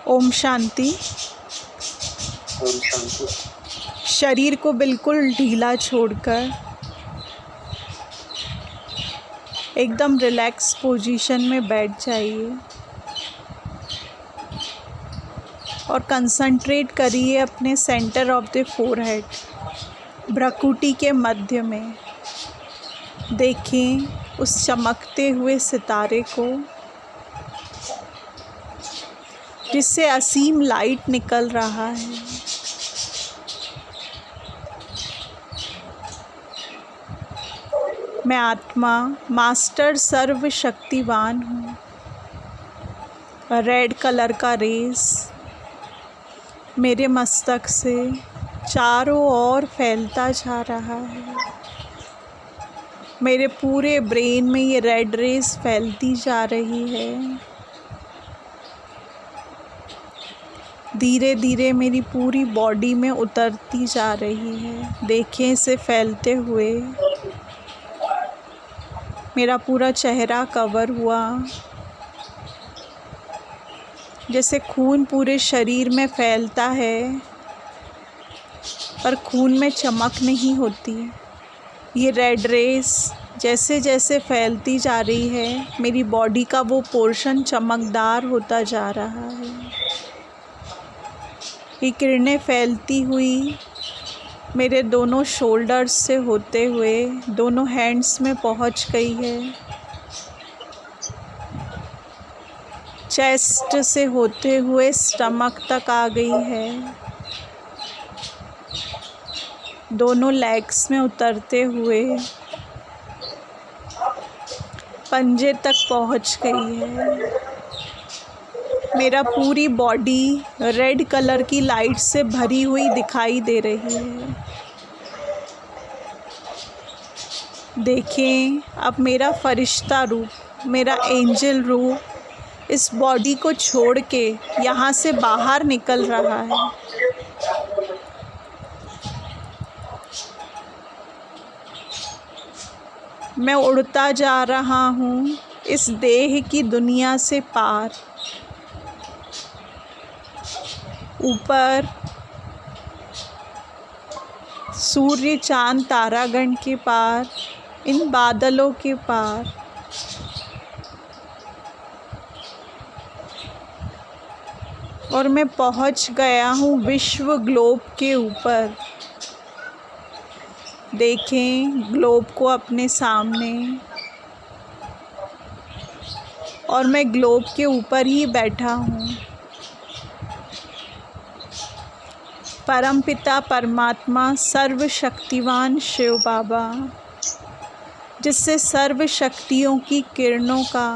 ओम शांति। ओम शांति। शरीर को बिल्कुल ढीला छोड़कर एकदम रिलैक्स पोजीशन में बैठ जाइए और कंसंट्रेट करिए अपने सेंटर ऑफ द फोरहेड, भ्रुकुटी के मध्य में। देखें उस चमकते हुए सितारे को जिससे असीम लाइट निकल रहा है। मैं आत्मा मास्टर सर्वशक्तिवान हूँ। रेड कलर का रेस मेरे मस्तक से चारों ओर फैलता जा रहा है। मेरे पूरे ब्रेन में ये रेड रेस फैलती जा रही है। धीरे धीरे मेरी पूरी बॉडी में उतरती जा रही है। देखें इसे फैलते हुए। मेरा पूरा चेहरा कवर हुआ, जैसे खून पूरे शरीर में फैलता है पर खून में चमक नहीं होती। ये रेड रेस जैसे जैसे फैलती जा रही है, मेरी बॉडी का वो पोर्शन चमकदार होता जा रहा है। ये किरणें फैलती हुई मेरे दोनों शोल्डर्स से होते हुए दोनों हैंड्स में पहुंच गई है। चेस्ट से होते हुए स्टमक तक आ गई है। दोनों लेग्स में उतरते हुए पंजे तक पहुंच गई है। मेरा पूरी बॉडी रेड कलर की लाइट से भरी हुई दिखाई दे रही है। देखें अब मेरा फरिश्ता रूप, मेरा एंजल रूप इस बॉडी को छोड़ के यहाँ से बाहर निकल रहा है। मैं उड़ता जा रहा हूँ इस देह की दुनिया से पार। ऊपर सूर्य चांद तारागण के पार, इन बादलों के पार। और मैं पहुंच गया हूँ विश्व ग्लोब के ऊपर। देखें ग्लोब को अपने सामने, और मैं ग्लोब के ऊपर ही बैठा हूँ। परमपिता परमात्मा सर्वशक्तिवान शिव बाबा, जिससे सर्व शक्तियों की किरणों का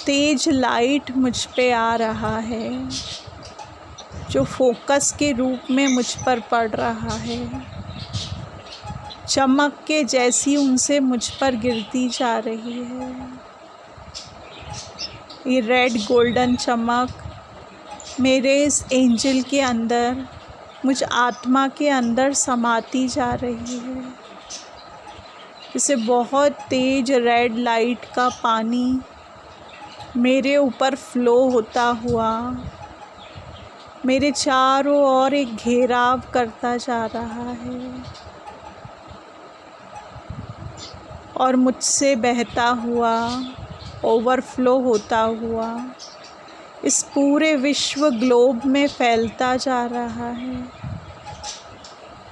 तेज लाइट मुझ पे आ रहा है, जो फोकस के रूप में मुझ पर पड़ रहा है। चमक के जैसी उनसे मुझ पर गिरती जा रही है। ये रेड गोल्डन चमक मेरे इस एंजल के अंदर, मुझ आत्मा के अंदर समाती जा रही है। इसे बहुत तेज रेड लाइट का पानी मेरे ऊपर फ्लो होता हुआ मेरे चारों ओर एक घेराव करता जा रहा है और मुझसे बहता हुआ, ओवरफ्लो होता हुआ इस पूरे विश्व ग्लोब में फैलता जा रहा है।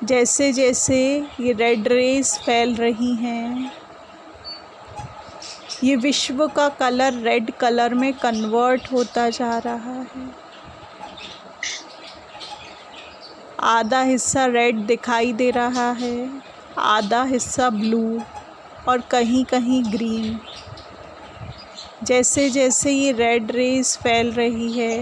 जैसे जैसे ये रेड रेस फैल रही हैं, ये विश्व का कलर रेड कलर में कन्वर्ट होता जा रहा है। आधा हिस्सा रेड दिखाई दे रहा है, आधा हिस्सा ब्लू और कहीं कहीं ग्रीन। जैसे जैसे ये रेड रेस फैल रही है,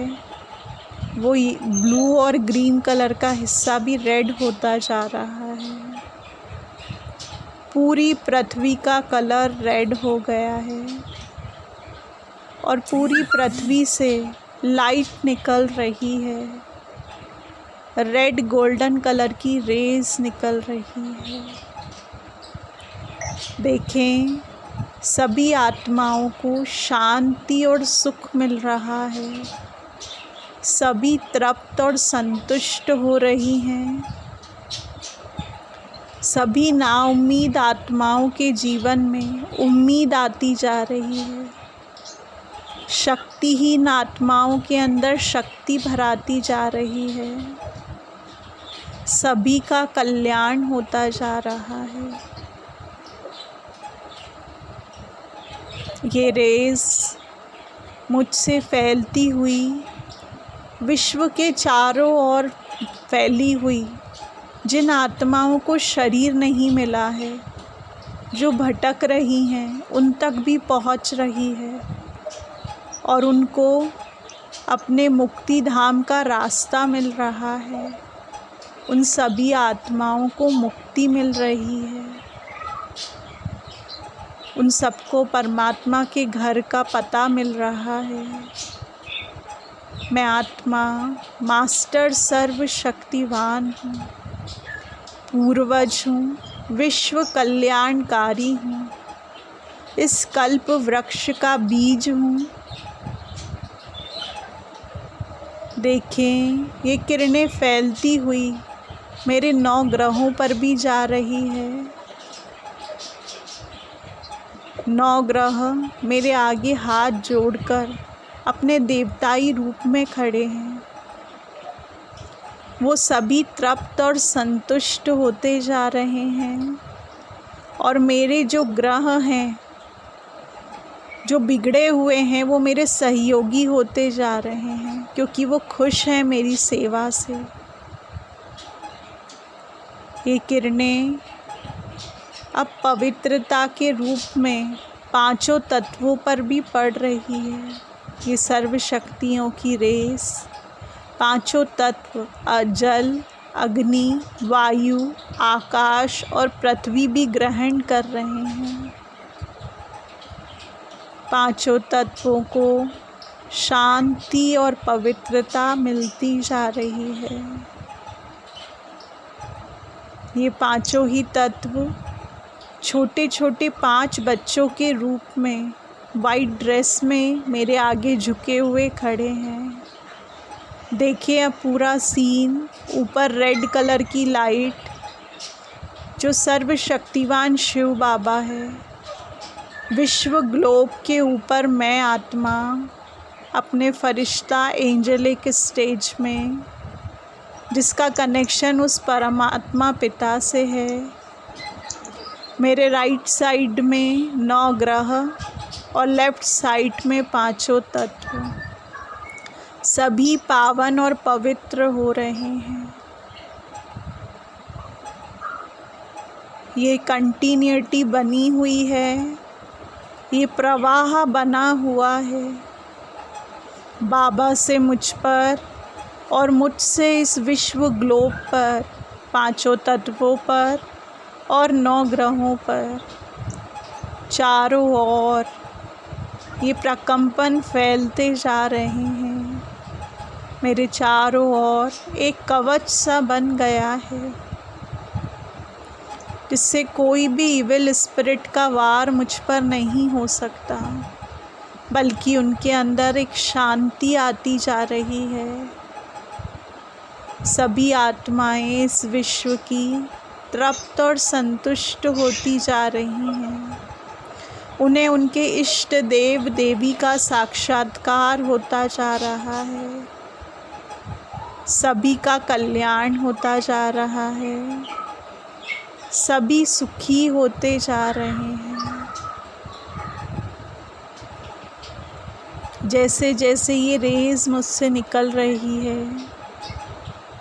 वो ब्लू और ग्रीन कलर का हिस्सा भी रेड होता जा रहा है। पूरी पृथ्वी का कलर रेड हो गया है और पूरी पृथ्वी से लाइट निकल रही है। रेड गोल्डन कलर की रेज निकल रही है। देखें सभी आत्माओं को शांति और सुख मिल रहा है। सभी तृप्त और संतुष्ट हो रही हैं। सभी नाउम्मीद आत्माओं के जीवन में उम्मीद आती जा रही है। शक्तिहीन आत्माओं के अंदर शक्ति भराती जा रही है। सभी का कल्याण होता जा रहा है। ये रेस मुझसे फैलती हुई विश्व के चारों ओर फैली हुई जिन आत्माओं को शरीर नहीं मिला है, जो भटक रही हैं, उन तक भी पहुंच रही है और उनको अपने मुक्ति धाम का रास्ता मिल रहा है। उन सभी आत्माओं को मुक्ति मिल रही है। उन सबको परमात्मा के घर का पता मिल रहा है। मैं आत्मा मास्टर सर्वशक्तिवान हूँ, पूर्वज हूँ, विश्व कल्याणकारी हूँ, इस कल्प वृक्ष का बीज हूँ। देखें, ये किरणें फैलती हुई मेरे 9 ग्रहों पर भी जा रही है। 9 ग्रह मेरे आगे हाथ जोड़कर अपने देवताई रूप में खड़े हैं। वो सभी तृप्त और संतुष्ट होते जा रहे हैं और मेरे जो ग्रह हैं, जो बिगड़े हुए हैं, वो मेरे सहयोगी होते जा रहे हैं, क्योंकि वो खुश हैं मेरी सेवा से। ये किरणें अब पवित्रता के रूप में 5 तत्वों पर भी पड़ रही है। ये सर्वशक्तियों की रेस 5 तत्व जल, अग्नि, वायु, आकाश और पृथ्वी भी ग्रहण कर रहे हैं। 5 तत्वों को शांति और पवित्रता मिलती जा रही है। ये 5 ही तत्व छोटे छोटे 5 बच्चों के रूप में वाइट ड्रेस में मेरे आगे झुके हुए खड़े हैं। देखिए अब पूरा सीन, ऊपर रेड कलर की लाइट, जो सर्वशक्तिवान शिव बाबा है। विश्व ग्लोब के ऊपर मैं आत्मा अपने फरिश्ता एंजेलिक स्टेज में, जिसका कनेक्शन उस परमात्मा पिता से है। मेरे राइट साइड में 9 ग्रह और लेफ़्ट साइड में 5 तत्व, सभी पावन और पवित्र हो रहे हैं। ये कंटिन्यूटी बनी हुई है, ये प्रवाह बना हुआ है बाबा से मुझ पर और मुझसे इस विश्व ग्लोब पर, 5 तत्वों पर और 9 ग्रहों पर। चारों ओर ये प्रकंपन फैलते जा रहे हैं। मेरे चारों ओर एक कवच सा बन गया है, जिससे कोई भी इविल स्पिरिट का वार मुझ पर नहीं हो सकता, बल्कि उनके अंदर एक शांति आती जा रही है। सभी आत्माएं इस विश्व की तृप्त और संतुष्ट होती जा रही हैं। उन्हें उनके इष्ट देव देवी का साक्षात्कार होता जा रहा है। सभी का कल्याण होता जा रहा है। सभी सुखी होते जा रहे हैं। जैसे जैसे ये रेज़ मुझसे निकल रही है,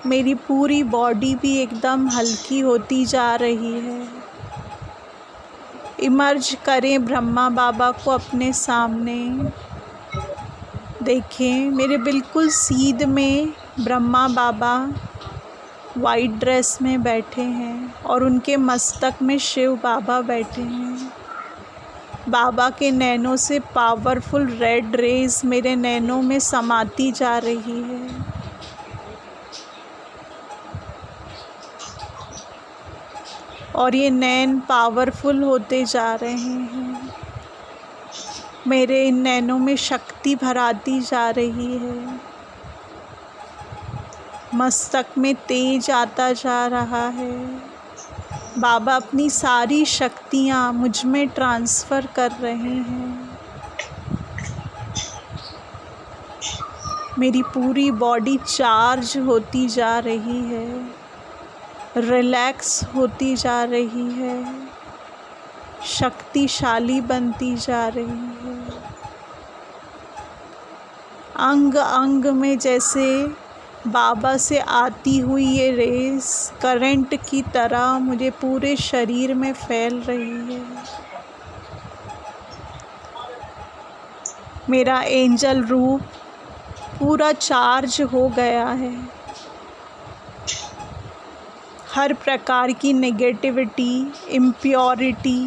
मेरी पूरी बॉडी भी एकदम हल्की होती जा रही है। इमर्ज करें ब्रह्मा बाबा को अपने सामने। देखें, मेरे बिल्कुल सीध में ब्रह्मा बाबा वाइट ड्रेस में बैठे हैं और उनके मस्तक में शिव बाबा बैठे हैं। बाबा के नैनों से पावरफुल रेड रेज मेरे नैनों में समाती जा रही है। और ये नैन पावरफुल होते जा रहे हैं। मेरे इन नैनों में शक्ति भराती जा रही है। मस्तक में तेज आता जा रहा है। बाबा अपनी सारी शक्तियाँ मुझ में ट्रांसफ़र कर रहे हैं। मेरी पूरी बॉडी चार्ज होती जा रही है, रिलैक्स होती जा रही है, शक्तिशाली बनती जा रही है। अंग अंग में जैसे बाबा से आती हुई ये रेस करंट की तरह मुझे पूरे शरीर में फैल रही है। मेरा एंजल रूप पूरा चार्ज हो गया है। हर प्रकार की नेगेटिविटी, इम्प्योरिटी,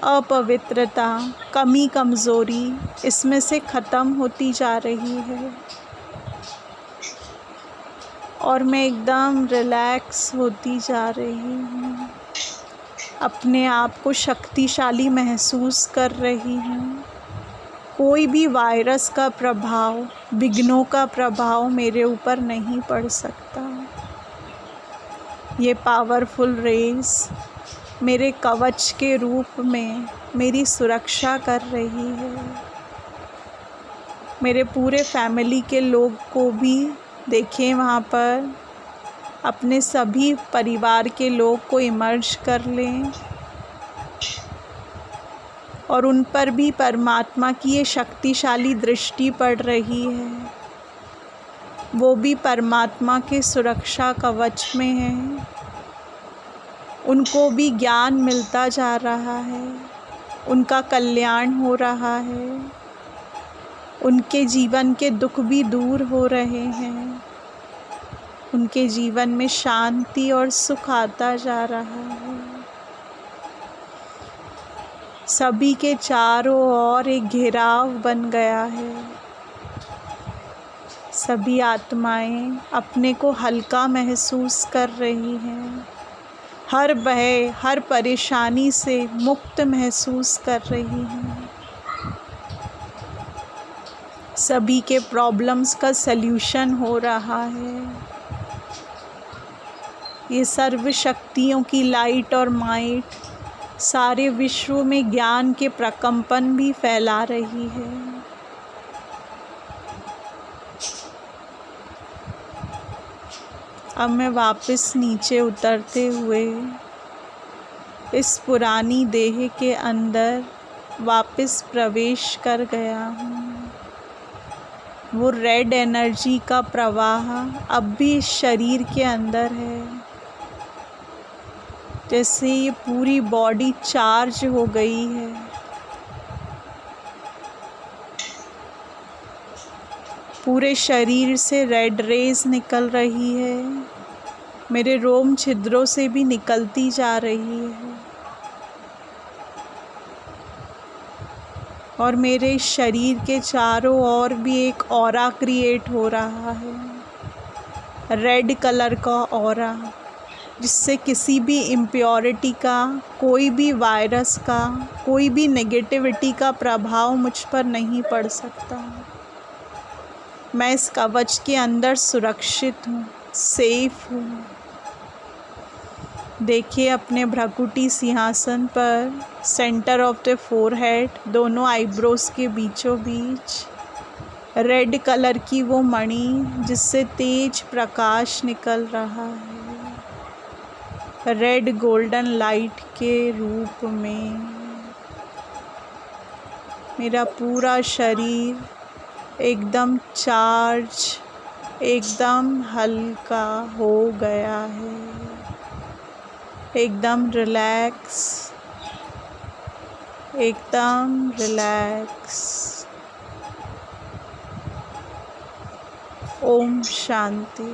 अपवित्रता, कमी कमज़ोरी इसमें से ख़त्म होती जा रही है और मैं एकदम रिलैक्स होती जा रही हूँ। अपने आप को शक्तिशाली महसूस कर रही हूँ। कोई भी वायरस का प्रभाव, विघ्नों का प्रभाव मेरे ऊपर नहीं पड़ सकता। ये पावरफुल रेस मेरे कवच के रूप में मेरी सुरक्षा कर रही है। मेरे पूरे फैमिली के लोग को भी देखें, वहाँ पर अपने सभी परिवार के लोग को इमर्ज कर लें और उन पर भी परमात्मा की ये शक्तिशाली दृष्टि पड़ रही है। वो भी परमात्मा के सुरक्षा कवच में हैं। उनको भी ज्ञान मिलता जा रहा है, उनका कल्याण हो रहा है, उनके जीवन के दुख भी दूर हो रहे हैं, उनके जीवन में शांति और सुख आता जा रहा है। सभी के चारों ओर एक घेराव बन गया है। सभी आत्माएं अपने को हल्का महसूस कर रही हैं। हर भय, हर परेशानी से मुक्त महसूस कर रही हैं। सभी के प्रॉब्लम्स का सल्यूशन हो रहा है। ये सर्व शक्तियों की लाइट और माइट सारे विश्व में ज्ञान के प्रकंपन भी फैला रही है। अब मैं वापस नीचे उतरते हुए इस पुरानी देह के अंदर वापस प्रवेश कर गया हूँ। वो रेड एनर्जी का प्रवाह अब भी इस शरीर के अंदर है। जैसे ये पूरी बॉडी चार्ज हो गई है। पूरे शरीर से रेड रेज निकल रही है। मेरे रोम छिद्रों से भी निकलती जा रही है और मेरे शरीर के चारों ओर भी एक ऑरा क्रिएट हो रहा है, रेड कलर का ऑरा, जिससे किसी भी इम्प्योरिटी का, कोई भी वायरस का, कोई भी नेगेटिविटी का प्रभाव मुझ पर नहीं पड़ सकता। मैं इस कवच के अंदर सुरक्षित हूँ, सेफ हूँ। देखिए अपने भ्रकुटी सिंहासन पर सेंटर ऑफ द फोरहेड, दोनों आईब्रोज के बीचों बीच रेड कलर की वो मणि जिससे तेज प्रकाश निकल रहा है, रेड गोल्डन लाइट के रूप में। मेरा पूरा शरीर एकदम चार्ज, एकदम हल्का हो गया है, एकदम रिलैक्स, एकदम रिलैक्स। ओम शांति।